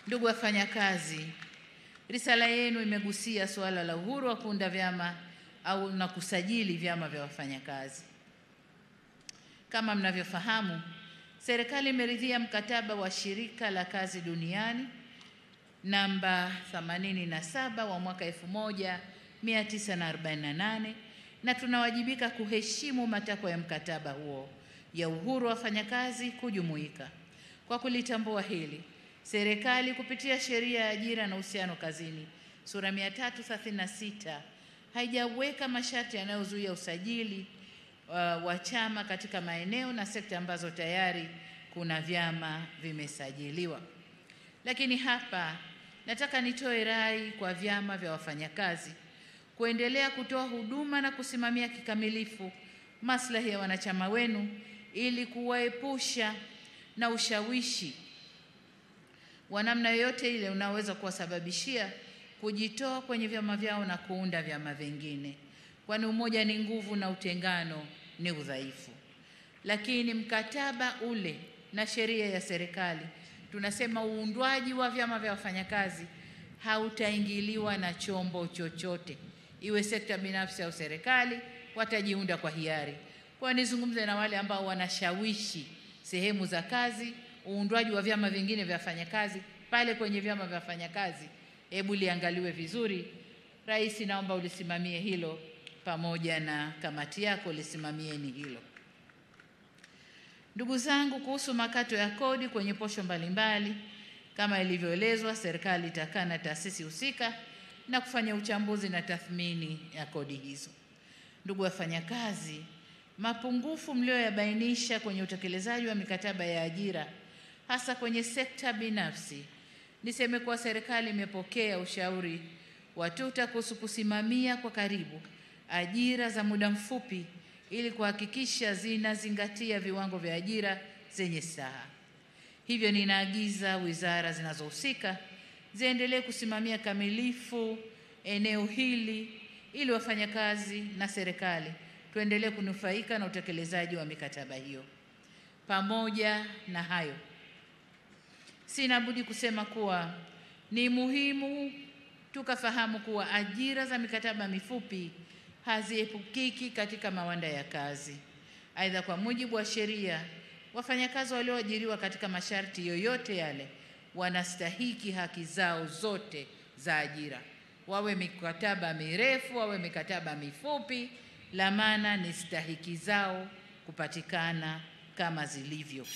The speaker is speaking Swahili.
Ndugu wafanyakazi, risala yenu imegusia suala la uhuru wa kuunda vyama au na kusajili vyama vya wafanyakazi. Kama mnavyofahamu, serikali imeridhia mkataba wa Shirika la Kazi Duniani namba 87 wa mwaka 1948 na tunawajibika kuheshimu matakwa ya mkataba huo ya uhuru wa wafanyakazi kujumuika. Kwa kulitambua hili, serikali kupitia Sheria ya Ajira na Uhusiano Kazini sura 336 haijaweka masharti yanayozuia usajili wa chama katika maeneo na sekta ambazo tayari kuna vyama vimesajiliwa. Lakini hapa nataka nitoe rai kwa vyama vya wafanyakazi kuendelea kutoa huduma na kusimamia kikamilifu maslahi ya wanachama wenu ili kuwaepusha na ushawishi wa namna yoyote ile unaweza kuwasababishia kujitoa kwenye vyama vyao na kuunda vyama vingine, kwani umoja ni nguvu na utengano ni udhaifu. Lakini mkataba ule na sheria ya serikali tunasema uundwaji wa vyama vya wafanyakazi hautaingiliwa na chombo chochote, iwe sekta binafsi au serikali, watajiunda kwa hiari. Kwa nizungumze na wale ambao wanashawishi sehemu za kazi uundwaji wa vyama vingine vya wafanyakazi pale kwenye vyama vya wafanyakazi, hebu liangaliwe vizuri. Rais, naomba ulisimamie hilo pamoja na kamati yako, lisimamieni hilo. Ndugu zangu, kuhusu makato ya kodi kwenye posho mbalimbali, kama ilivyoelezwa, serikali itakaa na taasisi husika na kufanya uchambuzi na tathmini ya kodi hizo. Ndugu wafanyakazi, mapungufu mlioyabainisha kwenye utekelezaji wa mikataba ya ajira hasa kwenye sekta binafsi, niseme kuwa serikali imepokea ushauri wa TUTA kuhusu kusimamia kwa karibu ajira za muda mfupi ili kuhakikisha zinazingatia viwango vya ajira zenye staha. Hivyo ninaagiza wizara zinazohusika ziendelee kusimamia kamilifu eneo hili ili wafanyakazi na serikali tuendelee kunufaika na utekelezaji wa mikataba hiyo. Pamoja na hayo, sina budi kusema kuwa ni muhimu tukafahamu kuwa ajira za mikataba mifupi haziepukiki katika mawanda ya kazi. Aidha, kwa mujibu wa sheria, wafanyakazi walioajiriwa katika masharti yoyote yale wanastahiki haki zao zote za ajira, wawe mikataba mirefu, wawe mikataba mifupi. La maana ni stahiki zao kupatikana kama zilivyo.